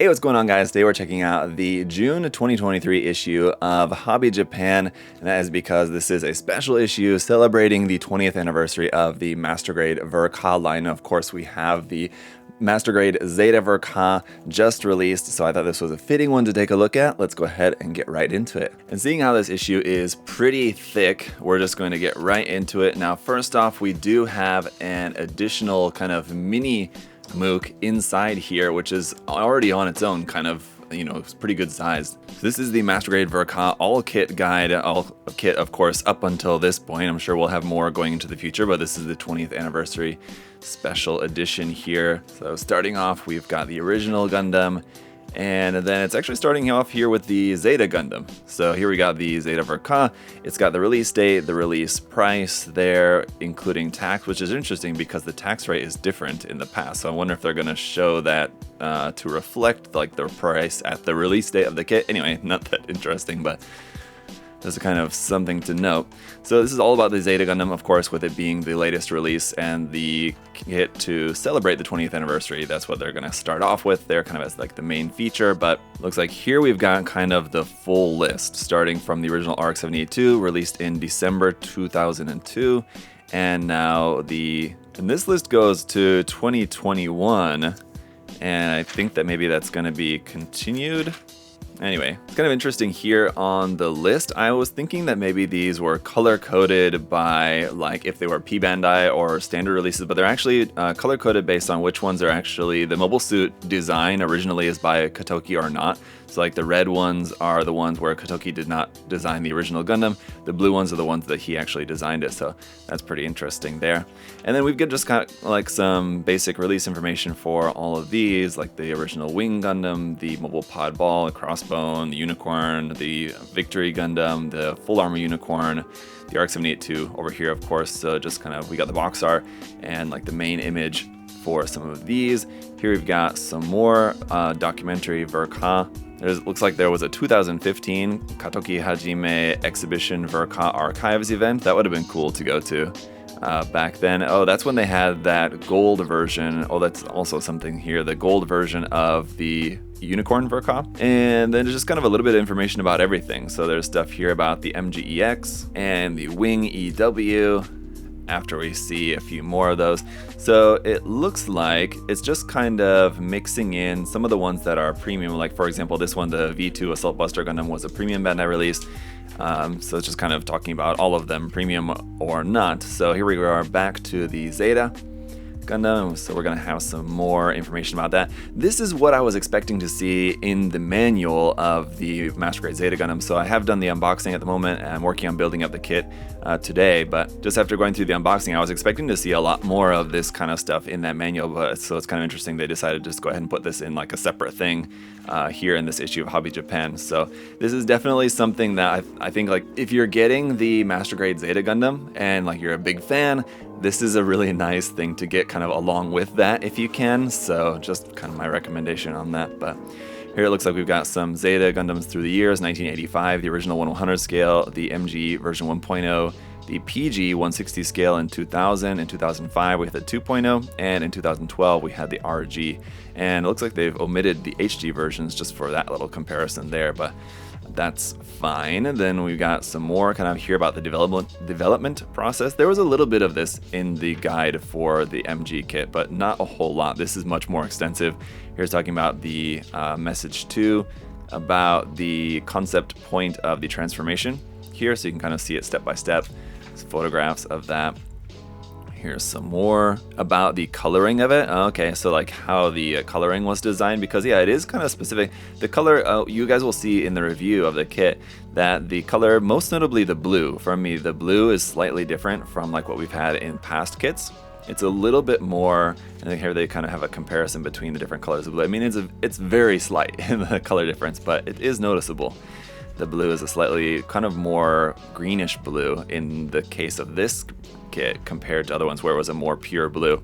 Hey, what's going on, guys? Today we're checking out the June 2023 issue of Hobby Japan, and that is because this is a special issue celebrating the 20th anniversary of the Master Grade Ver.Ka line. Of course, we have the Master Grade Zeta Ver.Ka just released, so I thought this was a fitting one to take a look at. Let's go ahead and get right into it. And seeing how this issue is pretty thick, we're just going to get right into it. Now, first off, we do have an additional kind of mini Mook inside here, which is already on its own kind of, it's pretty good sized. So this is the Master Grade Ver.Ka all kit guide, all kit of course up until this point. I'm sure we'll have more going into the future, but this is the 20th anniversary special edition here. So starting off, we've got the original Gundam, and then it's actually starting off here with the Zeta Gundam. So here we got the Zeta Ver.Ka. It's got the release date, the release price there, including tax, which is interesting because the tax rate is different in the past. So I wonder if they're going to show that to reflect like the price at the release date of the kit. Anyway, not that interesting, but that's kind of something to note. So this is all about the Zeta Gundam, of course, with it being the latest release and the kit to celebrate the 20th anniversary. That's what they're going to start off with there, kind of as like the main feature. But looks like here we've got kind of the full list, starting from the original RX-78 released in December 2002, and now and this list goes to 2021, and I think that maybe that's going to be continued. Anyway, it's kind of interesting here on the list. I was thinking that maybe these were color-coded by, like, if they were P-Bandai or standard releases, but they're actually color-coded based on which ones are actually the mobile suit design originally is by Katoki or not. So, like, the red ones are the ones where Katoki did not design the original Gundam. The blue ones are the ones that he actually designed it, so that's pretty interesting there. And then we've got just kind of like some basic release information for all of these, like the original Wing Gundam, the Mobile Pod Ball, the Crossbone, the Unicorn, the Victory Gundam, the Full Armor Unicorn, the RX-78 over here, of course. So just kind of, we got the box art and like the main image for some of these. Here we've got some more documentary Ver.Ka. It looks like there was a 2015 Katoki Hajime Exhibition Ver.Ka Archives event. That would have been cool to go to back then. Oh, that's when they had that gold version. Oh, that's also something here. The gold version of the Unicorn Ver.Ka. And then just kind of a little bit of information about everything. So there's stuff here about the MGEX and the Wing EW, after we see a few more of those. So it looks like it's just kind of mixing in some of the ones that are premium, like for example this one, the V2 Assault Buster Gundam, was a premium Bandai release. So it's just kind of talking about all of them, premium or not. So here we are back to the Zeta Gundam, so we're going to have some more information about that. This is what I was expecting to see in the manual of the Master Grade Zeta Gundam. So I have done the unboxing at the moment, and I'm working on building up the kit today, but just after going through the unboxing, I was expecting to see a lot more of this kind of stuff in that manual, but so it's kind of interesting they decided to just go ahead and put this in like a separate thing here in this issue of Hobby Japan. So this is definitely something that I think, like, if you're getting the Master Grade Zeta Gundam and like you're a big fan, this is a really nice thing to get kind of along with that if you can. So just kind of my recommendation on that. But here it looks like we've got some Zeta Gundams through the years: 1985, the original 1/100 scale, the MG version 1.0, the PG 160 scale in 2000. In 2005 we had the 2.0, and in 2012 we had the RG. And it looks like they've omitted the HG versions just for that little comparison there, but that's fine. And then we've got some more kind of here about the development process. There was a little bit of this in the guide for the MG kit, but not a whole lot. This is much more extensive. Here's talking about the message 2, about the concept point of the transformation here, so you can kind of see it step by step. Some photographs of that. Here's some more about the coloring of it. Okay, so like how the coloring was designed, because yeah, it is kind of specific. The color, you guys will see in the review of the kit that the color, most notably the blue, for me, the blue is slightly different from like what we've had in past kits. It's a little bit more, and here they kind of have a comparison between the different colors of blue. I mean, it's very slight in the color difference, but it is noticeable. The blue is a slightly kind of more greenish blue in the case of this kit compared to other ones where it was a more pure blue.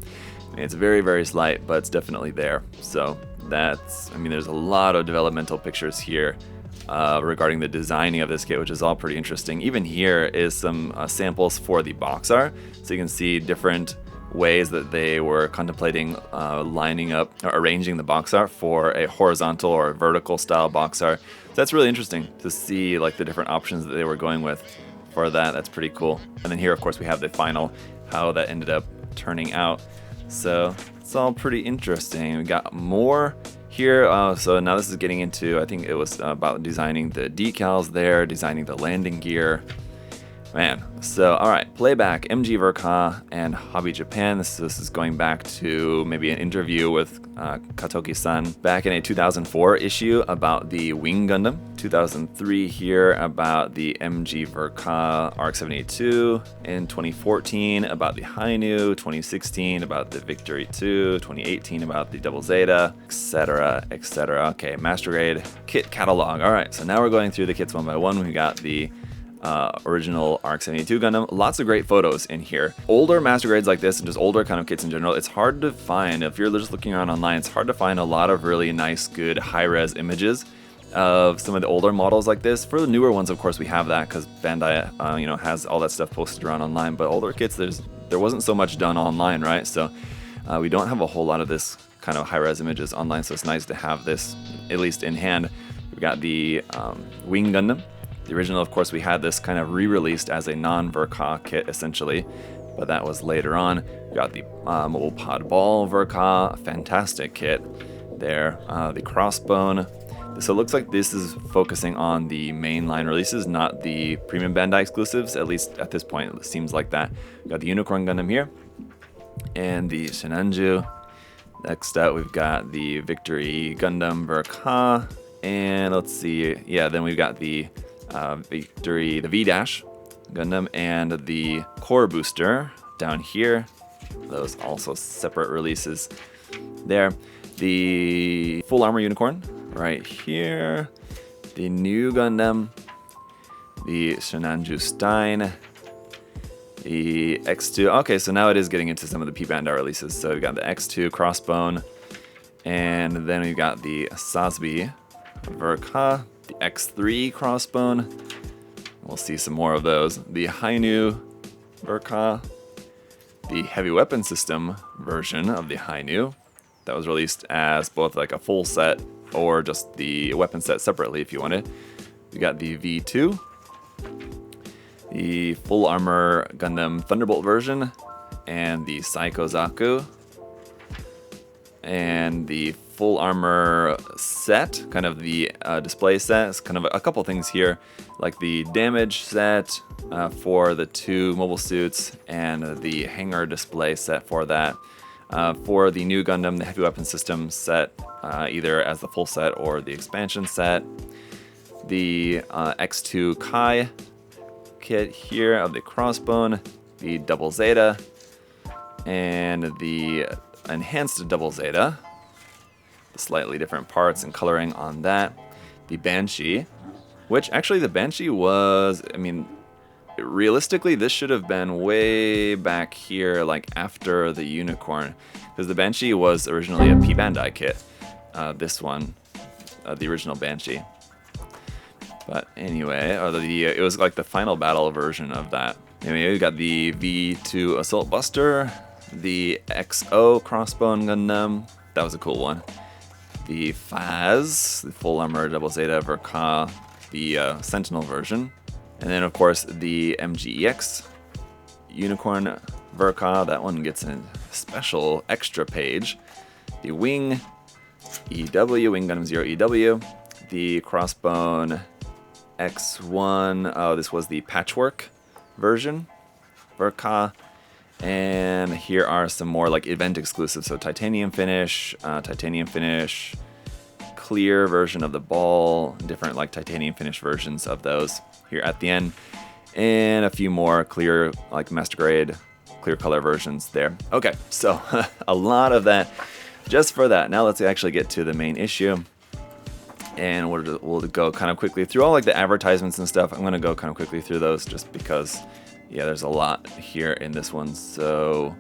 I mean, it's very, very slight, but it's definitely there. So that's, I mean, there's a lot of developmental pictures here regarding the designing of this kit, which is all pretty interesting. Even here is some samples for the box art, so you can see different ways that they were contemplating lining up or arranging the box art for a horizontal or a vertical style box art. So that's really interesting to see like the different options that they were going with for that. That's pretty cool. And then here, of course, we have the final, how that ended up turning out. So it's all pretty interesting. We got more here. So now this is getting into, I think it was about designing the decals there, designing the landing gear. Man, so all right, playback, MG Ver.Ka and Hobby Japan. This is going back to maybe an interview with Katoki-san back in a 2004 issue about the Wing Gundam. 2003 here about the MG Ver.Ka RX-78-2. In 2014 about the Hainu. 2016 about the Victory 2. 2018 about the Double Zeta, etc., etc. Okay, Master Grade kit catalog. All right, so now we're going through the kits one by one. We got the original RX-72 Gundam. Lots of great photos in here. Older master grades like this and just older kind of kits in general, it's hard to find. If you're just looking around online, it's hard to find a lot of really nice, good high-res images of some of the older models like this. For the newer ones, of course, we have that because Bandai, has all that stuff posted around online. But older kits, there wasn't so much done online, right? So we don't have a whole lot of this kind of high-res images online. So it's nice to have this at least in hand. We've got the Wing Gundam. The original, of course, we had this kind of re-released as a non-Ver.Ka kit, essentially, but that was later on. We got the Mobile Pod Ball Ver.Ka, fantastic kit there. The Crossbone. So it looks like this is focusing on the mainline releases, not the premium Bandai exclusives, at least at this point, it seems like that. We got the Unicorn Gundam here, and the Shinanju. Next up, we've got the Victory Gundam Ver.Ka, and let's see, yeah, then we've got the Victory, the V-Dash Gundam, and the Core Booster down here. Those also separate releases there. The Full Armor Unicorn right here. The new Gundam. The Shinanju Stein. The X2. Okay, so now it is getting into some of the P-Bandai releases. So we've got the X2 Crossbone. And then we've got the Sasbi Ver.Ka. The X3 Crossbone. We'll see some more of those. The Hainu Ver.Ka. The Heavy Weapon System version of the Hainu. That was released as both like a full set or just the weapon set separately if you wanted. We got the V2. The Full Armor Gundam Thunderbolt version. And the Psycho Zaku. And the Full Armor set, kind of the display set. It's kind of a couple things here, like the damage set for the two mobile suits and the hangar display set for that. For the new Gundam, the Heavy Weapon System set, either as the full set or the expansion set. The X2 Kai kit here of the Crossbone, the Double Zeta, and the enhanced Double Zeta. The slightly different parts and coloring on that. The Banshee, which actually the Banshee was, realistically this should have been way back here, like after the Unicorn, because the Banshee was originally a P-Bandai kit. This one, the original Banshee. But anyway, it was like the final battle version of that. Anyway, we got the V2 Assault Buster, the XO Crossbone Gundam. That was a cool one. The Faz, the Full Armor Double Zeta Ver.Ka, the Sentinel version. And then, of course, the MGEX Unicorn Ver.Ka. That one gets a special extra page. The Wing EW, Wing Gundam 0 EW. The Crossbone X1. Oh, this was the Patchwork version Ver.Ka. And here are some more like event exclusives. So titanium finish, clear version of the ball, different like titanium finish versions of those here at the end, and a few more clear like master grade clear color versions there. Okay, so a lot of that just for that. Now let's actually get to the main issue, and we'll go kind of quickly through all like the advertisements and stuff. I'm gonna go kind of quickly through those just because yeah, there's a lot here in this one. So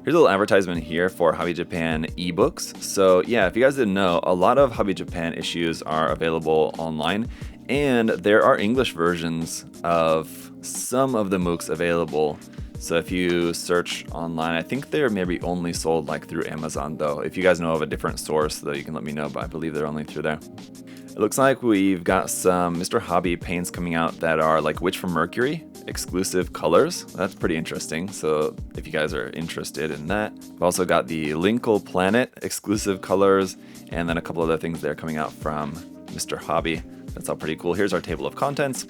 here's a little advertisement here for Hobby Japan ebooks. So yeah, if you guys didn't know, a lot of Hobby Japan issues are available online, and there are English versions of some of the MOOCs available. So if you search online, I think they're maybe only sold like through Amazon though. If you guys know of a different source, though, you can let me know, but I believe they're only through there. It looks like we've got some Mr. Hobby paints coming out that are like Witch from Mercury exclusive colors. That's pretty interesting. So if you guys are interested in that, we've also got the Linkle Planet exclusive colors, and then a couple other things there coming out from Mr. Hobby. That's all pretty cool. Here's our table of contents,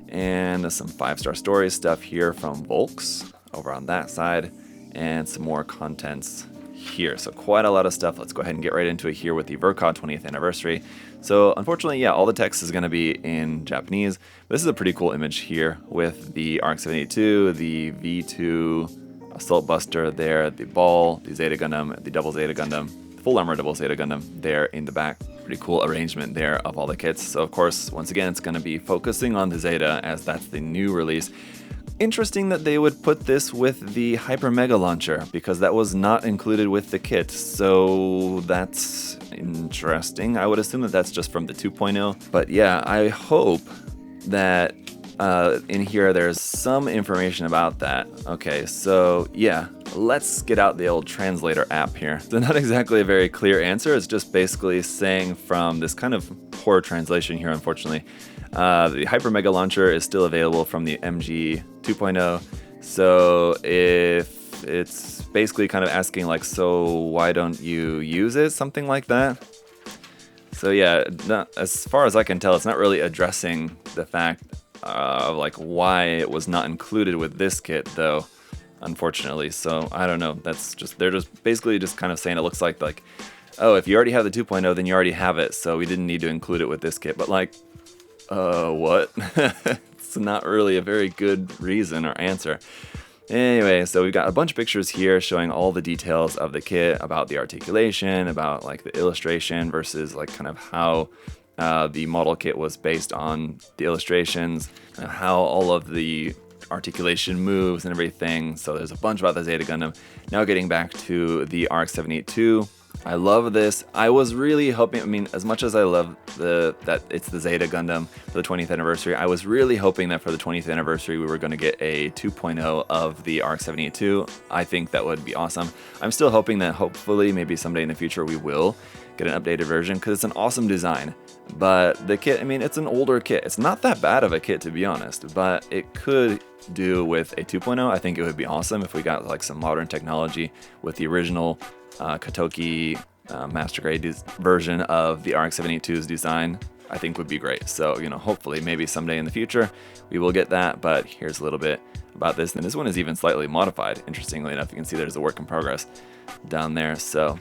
and some 5-star stories stuff here from Volks over on that side, and some more contents here. So quite a lot of stuff. Let's go ahead and get right into it here with the Ver.Ka 20th anniversary. So unfortunately, yeah, all the text is going to be in Japanese. But this is a pretty cool image here with the RX-72, the V2 Assault Buster there, the Ball, the Zeta Gundam, the Double Zeta Gundam, Full Armor Double Zeta Gundam there in the back. Pretty cool arrangement there of all the kits. So of course, once again, it's going to be focusing on the Zeta as that's the new release. Interesting that they would put this with the Hyper Mega Launcher, because that was not included with the kit. So that's interesting. I would assume that that's just from the 2.0. But yeah, I hope that in here there's some information about that. Okay, so yeah, let's get out the old translator app here. So not exactly a very clear answer. It's just basically saying from this kind of poor translation here, unfortunately, the Hyper Mega Launcher is still available from the MG 2.0. So if it's basically kind of asking like, so why don't you use it? Something like that. So yeah, as far as I can tell, it's not really addressing the fact of like why it was not included with this kit though, unfortunately. So I don't know. That's just, they're just basically just kind of saying it looks like, oh, if you already have the 2.0, then you already have it. So we didn't need to include it with this kit. But like, what? It's not really a very good reason or answer. Anyway, so we've got a bunch of pictures here showing all the details of the kit, about the articulation, about like the illustration versus like kind of how the model kit was based on the illustrations, and how all of the articulation moves and everything. So there's a bunch about the Zeta Gundam. Now getting back to the RX-72. I love this. I was really hoping, I mean, as much as I love that it's the Zeta Gundam for the 20th anniversary, I was really hoping that for the 20th anniversary we were going to get a 2.0 of the RX-72. I think that would be awesome. I'm still hoping that hopefully maybe someday in the future we will get an updated version, because it's an awesome design. But the kit, I mean, it's an older kit. It's not that bad of a kit, to be honest, but it could do with a 2.0. I think it would be awesome if we got like some modern technology with the original Katoki Master Grade version of the RX-72's design. I think would be great. So, you know, hopefully maybe someday in the future we will get that. But here's a little bit about this. And this one is even slightly modified. Interestingly enough, you can see there's a work in progress down there. So,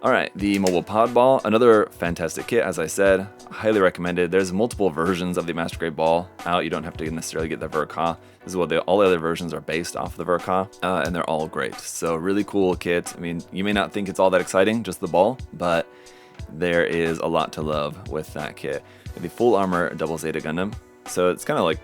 all right, the Mobile Pod Ball, another fantastic kit, as I said, highly recommended. There's multiple versions of the Master Grade Ball out. You don't have to necessarily get the Ver.Ka. This is what all the other versions are based off the Ver.Ka, and they're all great. So really cool kit. I mean, you may not think it's all that exciting, just the ball, but there is a lot to love with that kit. The Full Armor Double Zeta Gundam. So it's kind of like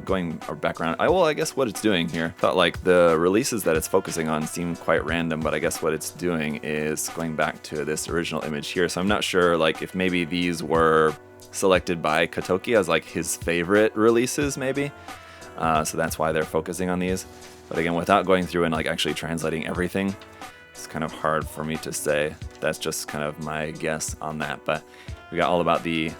going background. I guess what it's doing here, thought like the releases that it's focusing on seem quite random, but I guess what it's doing is going back to this original image here. So I'm not sure like if maybe these were selected by Katoki as like his favorite releases maybe. So that's why they're focusing on these. But again, without going through and like actually translating everything, it's kind of hard for me to say. That's just kind of my guess on that. But we got all about the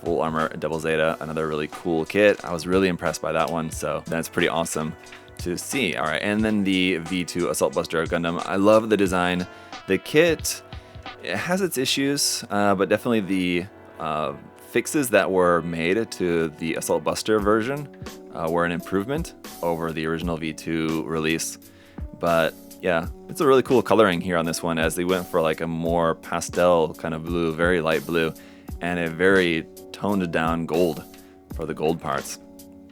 Full Armor Double Zeta, another really cool kit. I was really impressed by that one, so that's pretty awesome to see. All right, and then the V2 Assault Buster Gundam. I love the design. The kit, it has its issues, but definitely the fixes that were made to the Assault Buster version were an improvement over the original V2 release. But yeah, it's a really cool coloring here on this one, as they went for like a more pastel kind of blue, very light blue, and a very toned down gold for the gold parts.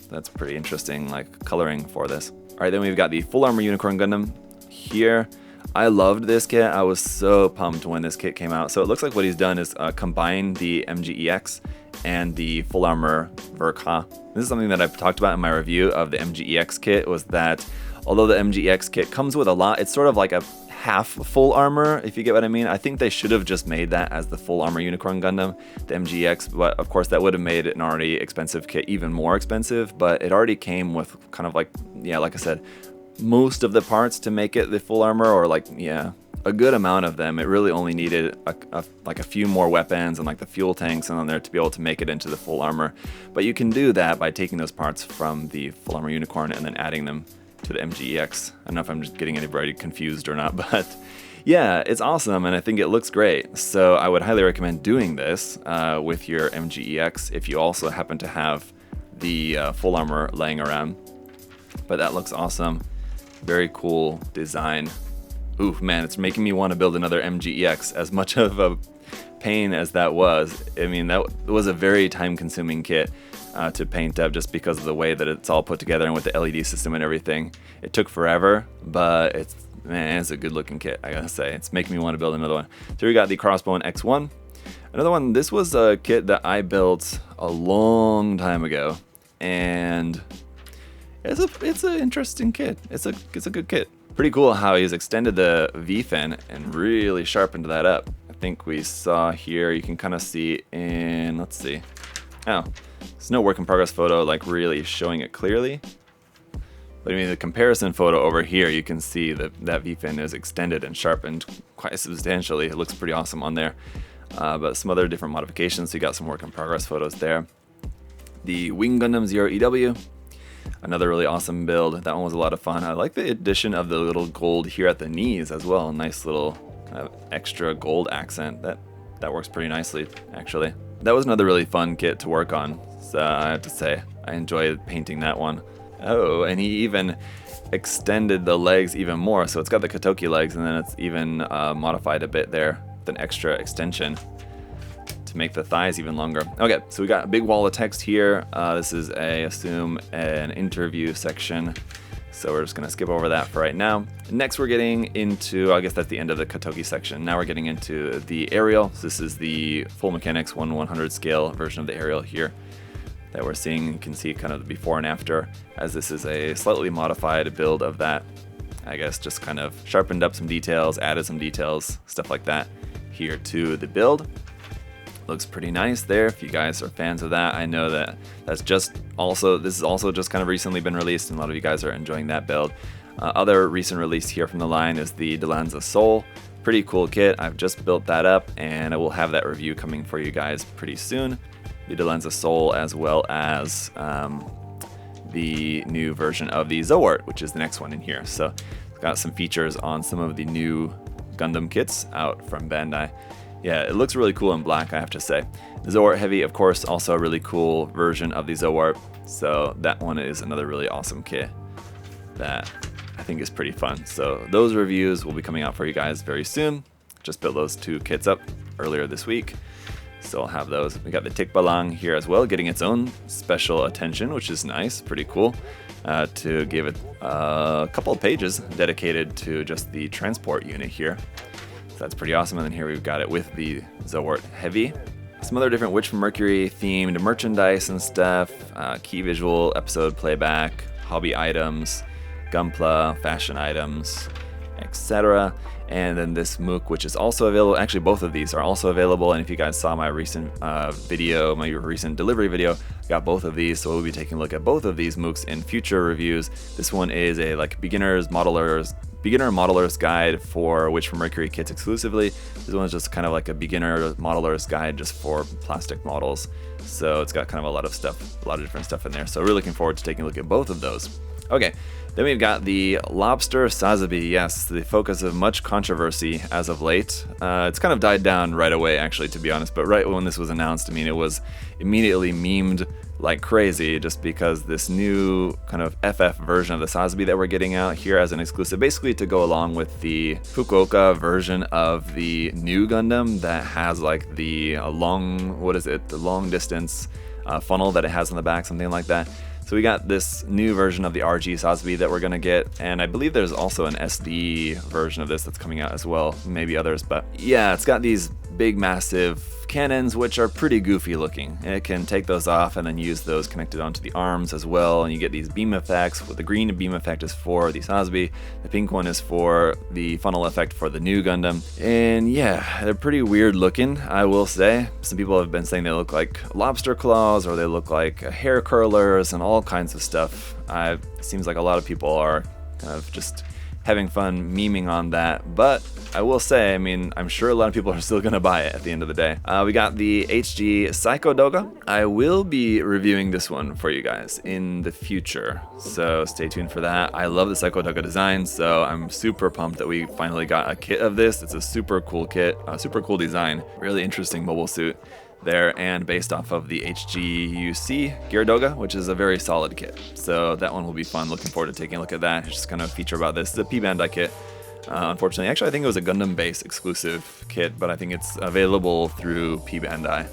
That's pretty interesting, like coloring for this. All right, then we've got the Full Armor Unicorn Gundam here. I loved this kit. I was so pumped when this kit came out. So it looks like what he's done is combine the MGEX and the Full Armor Ver.Ka. This is something that I've talked about in my review of the MGEX kit, was that although the MGEX kit comes with a lot, it's sort of like a half full armor, if you get what I mean. I think they should have just made that as the full armor Unicorn Gundam, the MGX, but of course that would have made an already expensive kit even more expensive, but it already came with kind of like, yeah, like I said, most of the parts to make it the full armor, or like, yeah, a good amount of them. It really only needed like a few more weapons and like the fuel tanks on there to be able to make it into the full armor. But you can do that by taking those parts from the full armor Unicorn and then adding them to the MGEX. I don't know if I'm just getting anybody confused or not, but yeah, it's awesome and I think it looks great. So I would highly recommend doing this with your MGEX if you also happen to have the full armor laying around. But that looks awesome. Very cool design. Ooh, man, it's making me want to build another MGEX. As much of a pain as that was, I mean, that was a very time-consuming kit to paint up just because of the way that it's all put together and with the LED system and everything. It took forever, but it's a good-looking kit, I gotta say. It's making me want to build another one. So we got the Crossbone X1. Another one, this was a kit that I built a long time ago, and it's an interesting kit. It's a good kit. Pretty cool how he's extended the V-fin and really sharpened that up. I think we saw here, you can kind of see in, let's see. Oh, there's no work in progress photo like really showing it clearly. But I mean, the comparison photo over here, you can see that that V-fin is extended and sharpened quite substantially. It looks pretty awesome on there. But some other different modifications, so you got some work in progress photos there. The Wing Gundam Zero EW. Another really awesome build. That one was a lot of fun. I like the addition of the little gold here at the knees as well. Nice little kind of extra gold accent. That works pretty nicely, actually. That was another really fun kit to work on. So I have to say, I enjoyed painting that one. Oh, and he even extended the legs even more. So it's got the Katoki legs, and then it's even modified a bit there with an extra extension to make the thighs even longer. Okay, so we got a big wall of text here. This is, I assume, an interview section. So we're just gonna skip over that for right now. Next we're getting into, I guess that's the end of the Katoki section. Now we're getting into the aerial. So this is the full mechanics 1/100 scale version of the aerial here that we're seeing. You can see kind of the before and after, as this is a slightly modified build of that. I guess just kind of sharpened up some details, added some details, stuff like that here to the build. Looks pretty nice there if you guys are fans of that. I know that this is also just kind of recently been released, and a lot of you guys are enjoying that build. Other recent release here from the line is the Delanza Soul. Pretty cool kit. I've just built that up, and I will have that review coming for you guys pretty soon. The Delanza Soul, as well as the new version of the Zoart, which is the next one in here. So it's got some features on some of the new Gundam kits out from Bandai. Yeah, it looks really cool in black, I have to say. The Zoart Heavy, of course, also a really cool version of the Zoart. So that one is another really awesome kit that I think is pretty fun. So those reviews will be coming out for you guys very soon. Just built those two kits up earlier this week. So I'll have those. We got the Tikbalang here as well, getting its own special attention, which is nice, pretty cool. To give it a couple of pages dedicated to just the transport unit here. That's pretty awesome. And then here we've got it with the Zoart Heavy. Some other different Witch from Mercury themed merchandise and stuff, key visual, episode playback, hobby items, Gunpla, fashion items, etc. And then this MOOC, which is also available. Actually, both of these are also available. And if you guys saw my recent video, my recent delivery video, I got both of these. So we'll be taking a look at both of these MOOCs in future reviews. This one is a beginner modeler's guide for Witch from Mercury kits exclusively. This one is just kind of like a beginner modeler's guide just for plastic models. So it's got kind of a lot of different stuff in there. So we're looking forward to taking a look at both of those. Okay, then we've got the Lobster Sazabi. Yes, the focus of much controversy as of late. It's kind of died down right away, actually, to be honest. But right when this was announced, I mean, it was immediately memed like crazy, just because this new kind of FF version of the Sazabi that we're getting out here as an exclusive, basically to go along with the Fukuoka version of the new Gundam that has like the long distance funnel that it has on the back, something like that. So we got this new version of the RG Sazabi that we're going to get, and I believe there's also an SD version of this that's coming out as well, maybe others, but yeah, it's got these big massive cannons, which are pretty goofy looking. It can take those off and then use those connected onto the arms as well, and you get these beam effects. The green beam effect is for the Sosby, the pink one is for the funnel effect for the new Gundam. And yeah, they're pretty weird looking, I will say. Some people have been saying they look like lobster claws, or they look like hair curlers, and all kinds of stuff. It seems like a lot of people are kind of just having fun memeing on that, but I will say, I mean, I'm sure a lot of people are still gonna buy it at the end of the day. We got the HG Psycho Doga. I will be reviewing this one for you guys in the future, so stay tuned for that. I love the Psycho Doga design, so I'm super pumped that we finally got a kit of this. It's a super cool kit, super cool design, really interesting mobile suit there, and based off of the HGUC Gear Doga, which is a very solid kit. So that one will be fun. Looking forward to taking a look at that. It's just kind of a feature about this. It's a P-Bandai kit. Unfortunately, actually, I think it was a Gundam base exclusive kit, but I think it's available through P-Bandai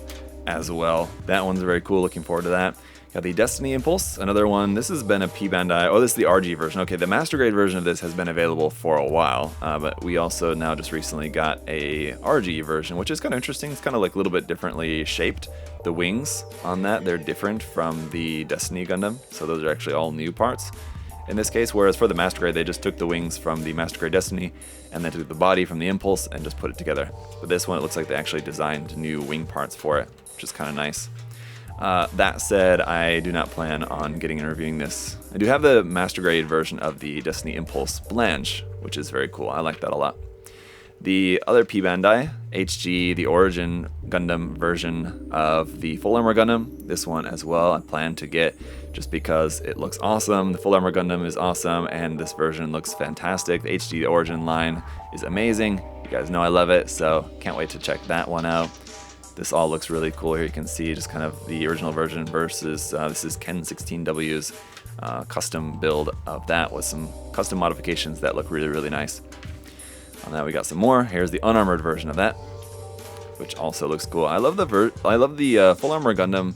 as well. That one's very cool. Looking forward to that. Got the Destiny Impulse, another one. This has been a P-Bandai. Oh, this is the RG version. Okay, the Master Grade version of this has been available for a while, but we also now just recently got a RG version, which is kind of interesting. It's kind of like a little bit differently shaped. The wings on that, they're different from the Destiny Gundam, so those are actually all new parts in this case, whereas for the Master Grade, they just took the wings from the Master Grade Destiny and then took the body from the Impulse and just put it together. But this one, it looks like they actually designed new wing parts for it, which is kind of nice. That said, I do not plan on getting and reviewing this. I do have the Master Grade version of the Destiny Impulse Blanche, which is very cool. I like that a lot. The other P-Bandai, HG, the Origin Gundam version of the Full Armor Gundam, this one as well, I plan to get just because it looks awesome. The Full Armor Gundam is awesome, and this version looks fantastic. The HG, the Origin line is amazing. You guys know I love it, so can't wait to check that one out. This all looks really cool here. You can see just kind of the original version versus this is Ken 16W's custom build of that with some custom modifications that look really, really nice. On that we got some more. Here's the unarmored version of that, which also looks cool. I love the Full Armor Gundam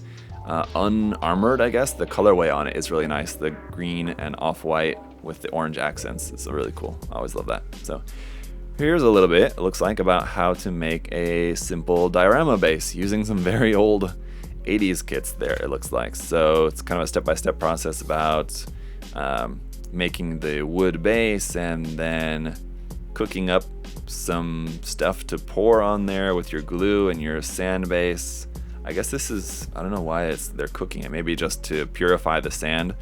unarmored, I guess. The colorway on it is really nice. The green and off-white with the orange accents. It's really cool. I always love that. So here's a little bit, it looks like, about how to make a simple diorama base using some very old 80s kits there, it looks like. So it's kind of a step-by-step process about making the wood base and then cooking up some stuff to pour on there with your glue and your sand base. I guess this is, I don't know why they're cooking it, maybe just to purify the sand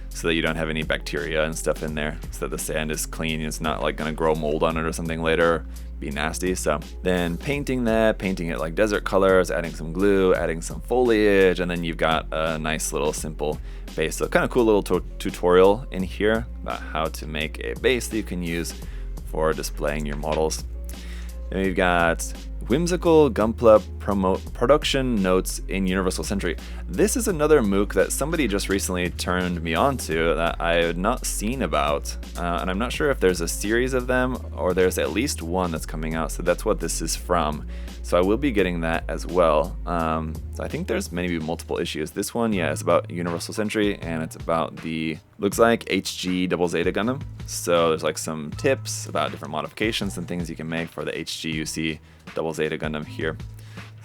so that you don't have any bacteria and stuff in there, so that the sand is clean and it's not like gonna grow mold on it or something later, be nasty. So then painting it like desert colors, adding some glue, adding some foliage, and then you've got a nice little simple base. So kind of cool little tutorial in here about how to make a base that you can use for displaying your models. Then we've got Whimsical Gunpla production notes in Universal Century. This is another MOOC that somebody just recently turned me on to that I had not seen about, and I'm not sure if there's a series of them or there's at least one that's coming out, so that's what this is from. So I will be getting that as well. So I think there's maybe multiple issues. This one, yeah, is about Universal Century, and it's about the, looks like HG Double Zeta Gundam. So there's like some tips about different modifications and things you can make for the HGUC Double Zeta Gundam here.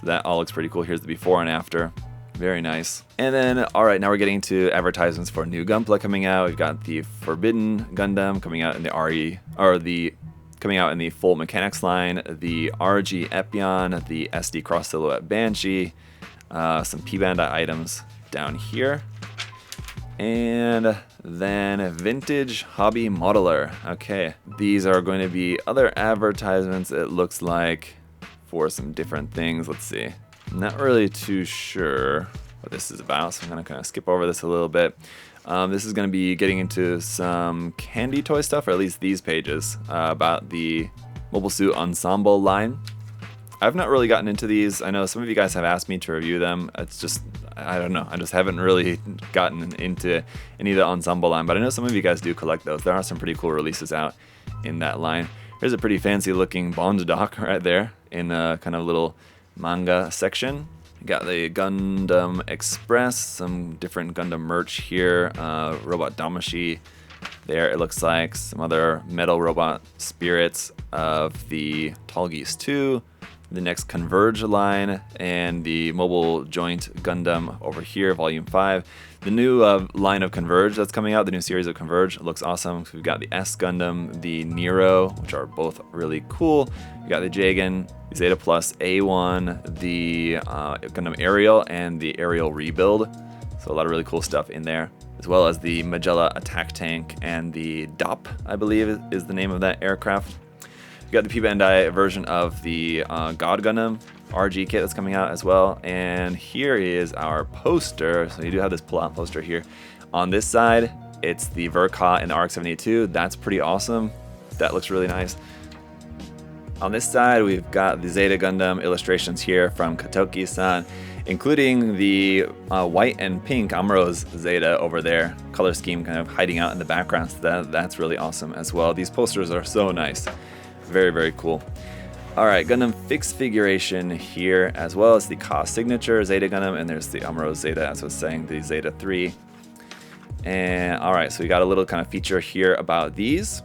So that all looks pretty cool. Here's the before and after. Very nice. And then, all right, now we're getting to advertisements for new Gunpla coming out. We've got the Forbidden Gundam coming out in the RE, or the coming out in the full mechanics line, the RG Epion, the SD Cross Silhouette Banshee, some P-Bandai items down here, and then Vintage Hobby Modeler. Okay, these are going to be other advertisements, it looks like, for some different things. Let's see. I'm not really too sure what this is about, so I'm going to kind of skip over this a little bit. This is going to be getting into some candy toy stuff, or at least these pages, about the Mobile Suit Ensemble line. I've not really gotten into these. I know some of you guys have asked me to review them. It's just, I don't know, I just haven't really gotten into any of the Ensemble line, but I know some of you guys do collect those. There are some pretty cool releases out in that line. Here's a pretty fancy looking Bond dock right there in a kind of little manga section. Got the Gundam Express, some different Gundam merch here, Robot Damashi there, it looks like, some other metal robot spirits of the Tall Geese 2, The next Converge line and the Mobile Joint Gundam over here, Volume 5. The new line of Converge that's coming out, the new series of Converge, looks awesome. So we've got the S Gundam, the Nero, which are both really cool. We got the Jagan, the Zeta Plus A1, the Gundam Aerial, and the Aerial Rebuild. So a lot of really cool stuff in there, as well as the Magella attack tank and the DOP, I believe is the name of that aircraft. We got the P-Bandai version of the God Gundam RG kit that's coming out as well. And here is our poster. So you do have this pull-out poster here. On this side, it's the Ver.Ka and the RX-72. That's pretty awesome. That looks really nice. On this side, we've got the Zeta Gundam illustrations here from Katoki-san, including the white and pink Amuro's Zeta over there. Color scheme kind of hiding out in the background. So that's really awesome as well. These posters are so nice. Very, very cool. All right, Gundam fixed figuration here, as well as the Ka signature Zeta Gundam, and there's the Amuro Zeta, as I was saying, the Zeta 3. And all right, so we got a little kind of feature here about these.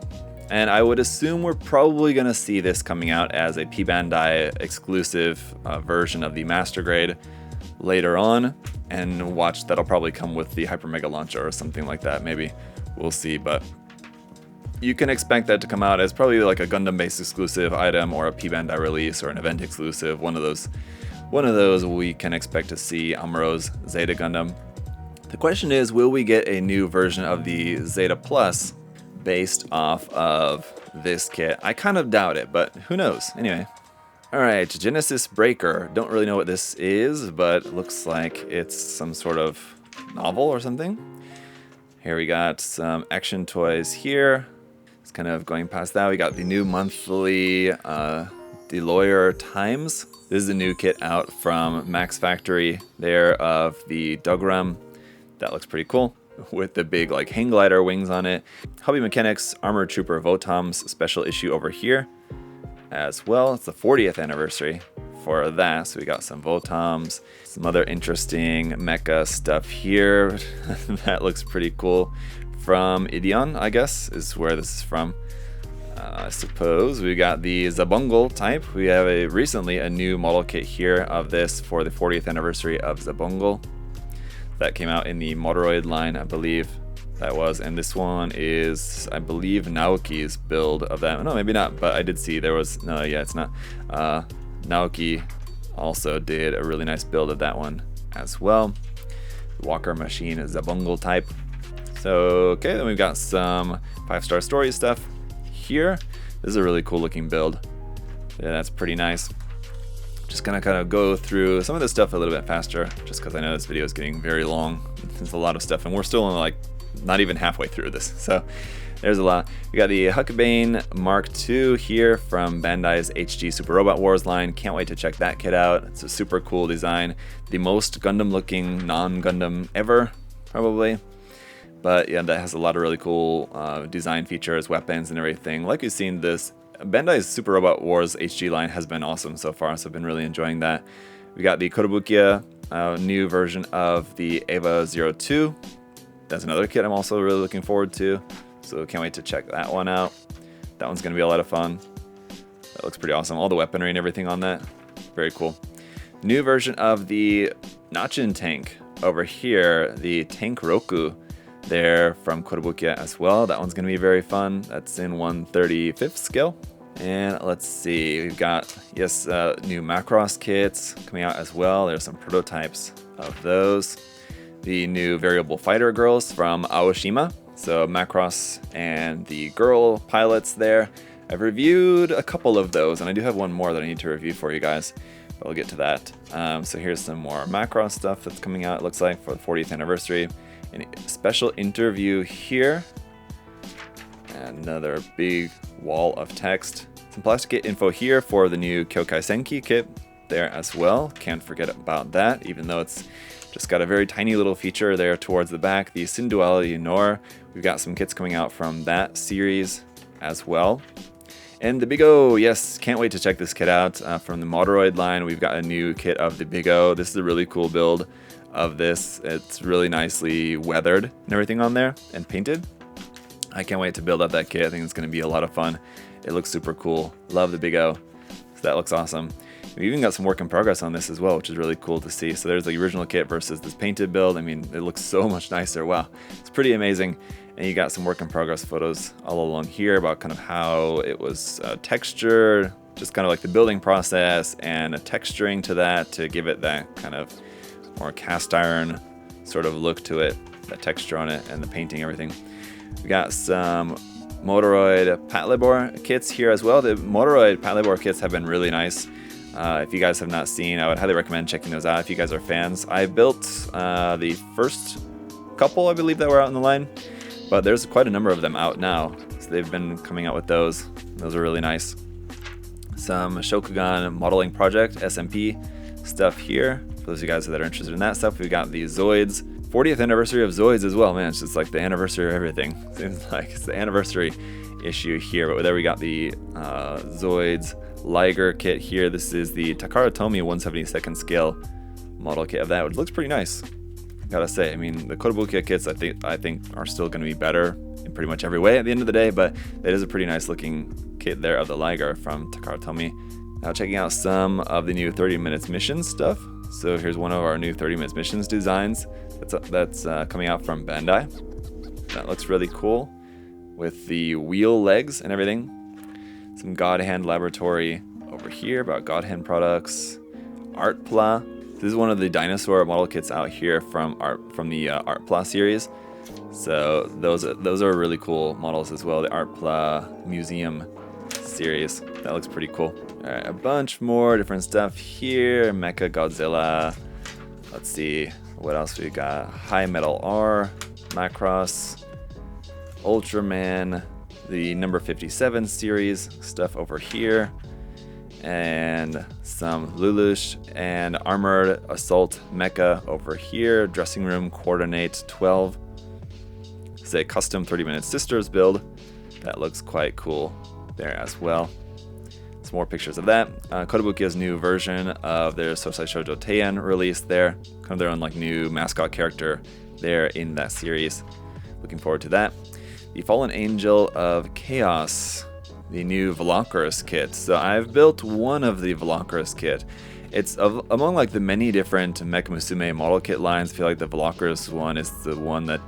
And I would assume we're probably going to see this coming out as a P-Bandai exclusive version of the Master Grade later on. And watch, that'll probably come with the Hyper Mega Launcher or something like that, maybe. We'll see, but you can expect that to come out as probably like a Gundam-based exclusive item or a P-Bandai release or an event exclusive. One of those we can expect to see Amuro's Zeta Gundam. The question is, will we get a new version of the Zeta Plus based off of this kit? I kind of doubt it, but who knows? Anyway. Alright, Genesis Breaker. Don't really know what this is, but it looks like it's some sort of novel or something. Here we got some action toys here. Kind of going past that, we got the new monthly Deloyer Times. This is a new kit out from Max Factory there of the Dogram. That looks pretty cool with the big like hang glider wings on it. Hobby Mechanics Armor Trooper Votoms special issue over here as well. It's the 40th anniversary for that, so we got some Votoms, some other interesting mecha stuff here. That looks pretty cool. From Ideon, I guess, is where this is from. I suppose we got the Zabongle type. We have recently a new model kit here of this for the 40th anniversary of Zabongle. That came out in the Motoroid line, I believe that was. And this one is, I believe, Naoki's build of that. No, maybe not, but I did see there was, no, yeah, it's not. Naoki also did a really nice build of that one as well. Walker Machine Zabongle type. So, okay, then we've got some 5-star story stuff here. This is a really cool looking build. Yeah, that's pretty nice. Just gonna kind of go through some of this stuff a little bit faster, just because I know this video is getting very long. There's a lot of stuff, and we're still only like not even halfway through this. So there's a lot. We got the Huckabane Mark II here from Bandai's HG Super Robot Wars line. Can't wait to check that kit out. It's a super cool design. The most Gundam looking non-Gundam ever, probably. But yeah, that has a lot of really cool design features, weapons, and everything. Like you've seen, this Bandai's Super Robot Wars HG line has been awesome so far, so I've been really enjoying that. We got the Kotobukiya new version of the Eva 02. That's another kit I'm also really looking forward to, so can't wait to check that one out. That one's going to be a lot of fun. That looks pretty awesome. All the weaponry and everything on that. Very cool. New version of the Nachin tank over here, the Tank Roku. There from Kotobukiya as well. That one's going to be very fun. That's in 1/35th scale. And let's see, we've got, yes, new Macross kits coming out as well. There's some prototypes of those. The new Variable Fighter Girls from Aoshima. So Macross and the girl pilots there. I've reviewed a couple of those, and I do have one more that I need to review for you guys, but we'll get to that. So here's some more Macross stuff that's coming out, it looks like, for the 40th anniversary. A special interview here. Another big wall of text. Some plastic kit info here for the new Kyokai Senki kit there as well. Can't forget about that, even though it's just got a very tiny little feature there towards the back. The Sinduality Nor. We've got some kits coming out from that series as well. And the Big O, yes, can't wait to check this kit out. From the Motoroid line, we've got a new kit of the Big O. This is a really cool build of this. It's really nicely weathered and everything on there and painted. I can't wait to build up that kit. I think it's going to be a lot of fun. It looks super cool. Love the Big O. So that looks awesome. We even got some work in progress on this as well, which is really cool to see. So there's the original kit versus this painted build. I mean, it looks so much nicer. Wow, it's pretty amazing. And you got some work in progress photos all along here about kind of how it was textured, just kind of like the building process and a texturing to that to give it that kind of more cast iron sort of look to it, that texture on it and the painting, everything. We got some Motoroid Patlabor kits here as well. The Motoroid Patlabor kits have been really nice. If you guys have not seen, I would highly recommend checking those out if you guys are fans. I built the first couple, I believe, that were out in the line, but there's quite a number of them out now. So they've been coming out with those. Those are really nice. Some Shokugan modeling project, SMP stuff here. For those of you guys that are interested in that stuff, we've got the Zoids. 40th anniversary of Zoids as well, man. It's just like the anniversary of everything. Seems like it's the anniversary issue here. But there we got the Zoids Liger kit here. This is the Takara Tomy 1/72nd scale model kit of that, which looks pretty nice. Gotta say, I mean, the Kotobukiya kits I think are still going to be better in pretty much every way at the end of the day, but it is a pretty nice looking kit there of the Liger from Takara Tomy. Now checking out some of the new 30 minutes missions stuff. So here's one of our new 30 minutes missions designs that's coming out from Bandai. That looks really cool with the wheel legs and everything. Some God Hand Laboratory over here about God Hand products. Artpla. This is one of the dinosaur model kits out here from the Artpla series. So those are really cool models as well. The Artpla Museum series. That looks pretty cool. All right, a bunch more different stuff here. Mecha Godzilla. Let's see what else we got. High Metal R, Macross, Ultraman, the number 57 series stuff over here, and some Lelouch and Armored Assault Mecha over here. Dressing Room Coordinate 12. It's a custom 30-minute Sisters build. That looks quite cool there as well. Some more pictures of that. Kotobukiya's new version of their Sosai Shoujo Teian released there. Kind of their own like new mascot character there in that series. Looking forward to that. The Fallen Angel of Chaos, the new Velocirus kit. So I've built one of the Velocirus kit. It's among like the many different Mecha Musume model kit lines. I feel like the Velocirus one is the one that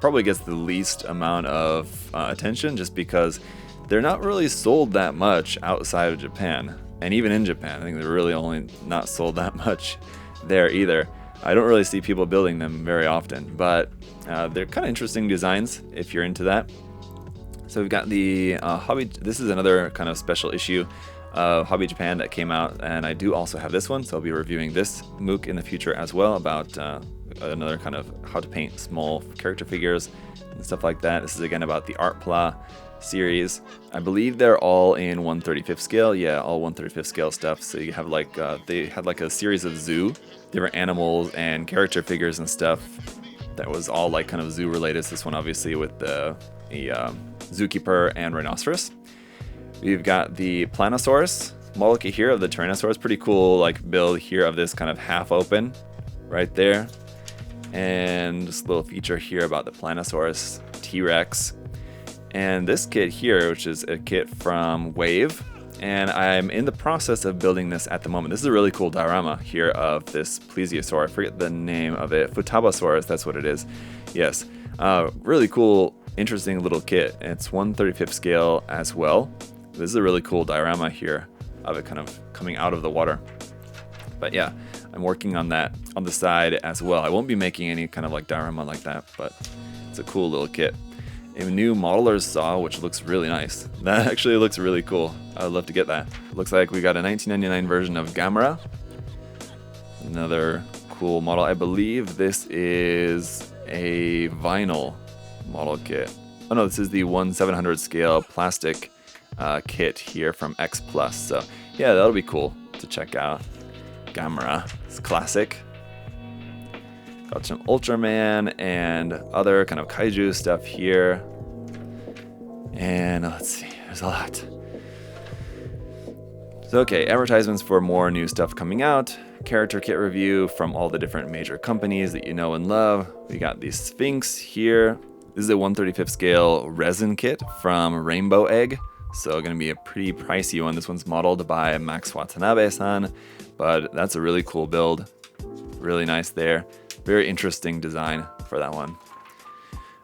probably gets the least amount of attention, just because they're not really sold that much outside of Japan. And even in Japan, I think they're really only not sold that much there either. I don't really see people building them very often, but they're kind of interesting designs if you're into that. So we've got the Hobby. This is another kind of special issue of Hobby Japan that came out, and I do also have this one, so I'll be reviewing this MOOC in the future as well about another kind of how to paint small character figures and stuff like that. This is again about the Artpla series. I believe they're all in 1/35th scale. Yeah, all 1/35th scale stuff. So you have like they had like a series of zoo, different animals and character figures and stuff that was all like kind of zoo related. This one obviously with the zookeeper and rhinoceros. We've got the Planosaurus model kit here of the Tyrannosaurus. Pretty cool like build here of this kind of half open right there. And just a little feature here about the Planosaurus T-Rex. And this kit here, which is a kit from Wave, and I'm in the process of building this at the moment. This is a really cool diorama here of this plesiosaur. I forget the name of it. Futabasaurus, that's what it is. Yes, really cool, interesting little kit. It's 1/35th scale as well. This is a really cool diorama here of it kind of coming out of the water. But yeah, I'm working on that on the side as well. I won't be making any kind of like diorama like that, but it's a cool little kit. A new modeler's saw, which looks really nice. That actually looks really cool. I would love to get that. Looks like we got a 1999 version of Gamera. Another cool model. I believe this is a vinyl model kit. Oh no, this is the 1/700 scale plastic kit here from X Plus. So yeah, that'll be cool to check out. Gamera, it's classic. Got some Ultraman and other kind of kaiju stuff here. And let's see, there's a lot. So okay, advertisements for more new stuff coming out. Character kit review from all the different major companies that you know and love. We got the Sphinx here. This is a 1/35th scale resin kit from Rainbow Egg. So going to be a pretty pricey one. This one's modeled by Max Watanabe-san, but that's a really cool build. Really nice there. Very interesting design for that one.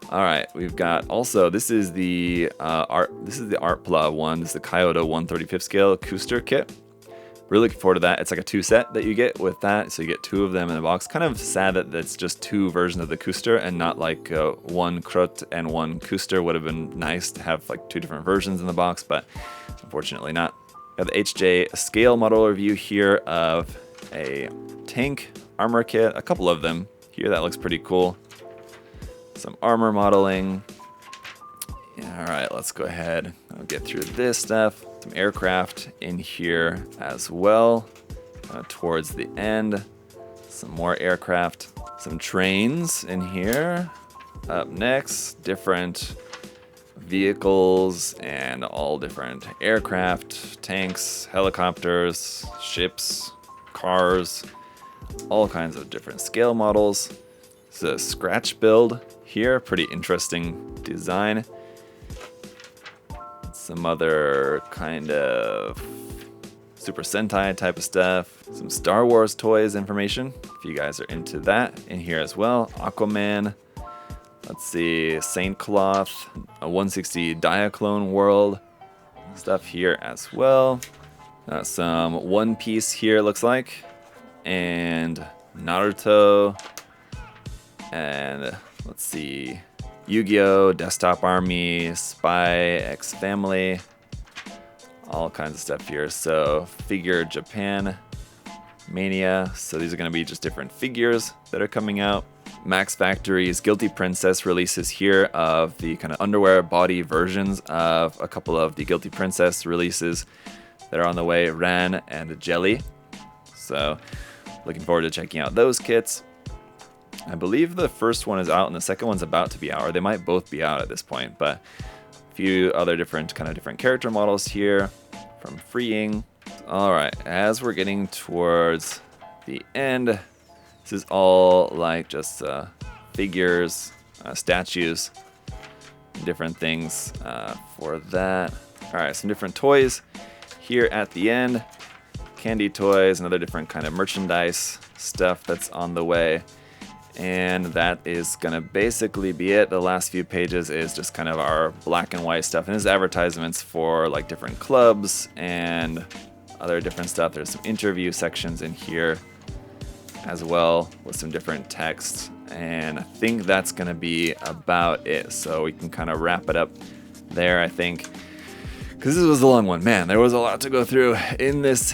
All right, we've got also, this is the Artpla one. This is the Kyoto 1/35 scale Cooster kit. Really looking forward to that. It's like a 2 set that you get with that, so you get 2 of them in the box. Kind of sad that it's just 2 versions of the Cooster and not like 1 Krot and 1 Cooster. Would have been nice to have like 2 different versions in the box, but unfortunately not. Got the HJ scale model review here of a tank armor kit, a couple of them here. That looks pretty cool. Some armor modeling. All right, let's go ahead. I'll get through this stuff. Some aircraft in here as well. Towards the end, some more aircraft. Some trains in here. Up next, different vehicles and all different aircraft, tanks, helicopters, ships, cars, all kinds of different scale models. It's a scratch build here, pretty interesting design. Some other kind of Super Sentai type of stuff. Some Star Wars toys information, if you guys are into that, in here as well. Aquaman. Let's see, Saint Cloth, a 160 Diaclone World stuff here as well. Some One Piece here, looks like, and Naruto, and let's see, Yu-Gi-Oh, Desktop Army, Spy X Family, all kinds of stuff here. So Figure Japan Mania. So these are going to be just different figures that are coming out. Max Factory's Guilty Princess releases here of the kind of underwear body versions of a couple of the Guilty Princess releases that are on the way, Ran and Jelly. So looking forward to checking out those kits. I believe the first one is out and the second one's about to be out, or they might both be out at this point, but a few other different character models here from Freeing. All right, as we're getting towards the end, this is all like just figures, statues, different things for that. All right, some different toys here at the end. Candy toys and other different kind of merchandise stuff that's on the way. And that is gonna basically be it. The last few pages is just kind of our black and white stuff. And there's advertisements for like different clubs and other different stuff. There's some interview sections in here as well with some different text. And I think that's gonna be about it. So we can kind of wrap it up there, I think. Because this was a long one. Man, there was a lot to go through in this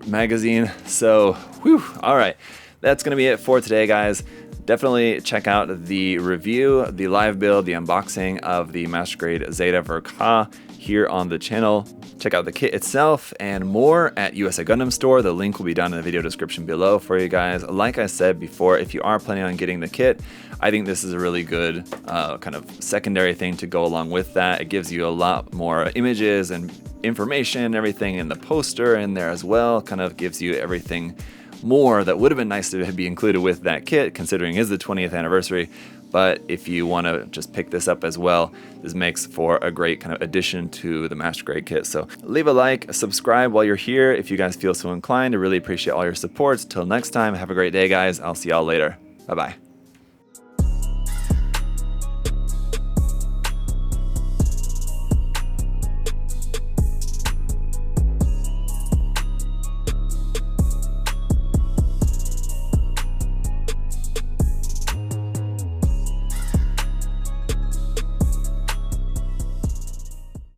magazine. So, whew, all right. That's gonna be it for today, guys. Definitely check out the review, the live build, the unboxing of the Master Grade Zeta Ver.Ka here on the channel. Check out the kit itself and more at USA Gundam Store. The link will be down in the video description below for you guys. Like I said before, if you are planning on getting the kit, I think this is a really good kind of secondary thing to go along with that. It gives you a lot more images and information and everything in the poster in there as well. Kind of gives you everything more that would have been nice to be included with that kit, considering it is the 20th anniversary. But if you want to just pick this up as well, this makes for a great kind of addition to the Master Grade kit. So leave a like, subscribe while you're here if you guys feel so inclined. I really appreciate all your support. Till next time, have a great day, guys. I'll see y'all later. Bye-bye.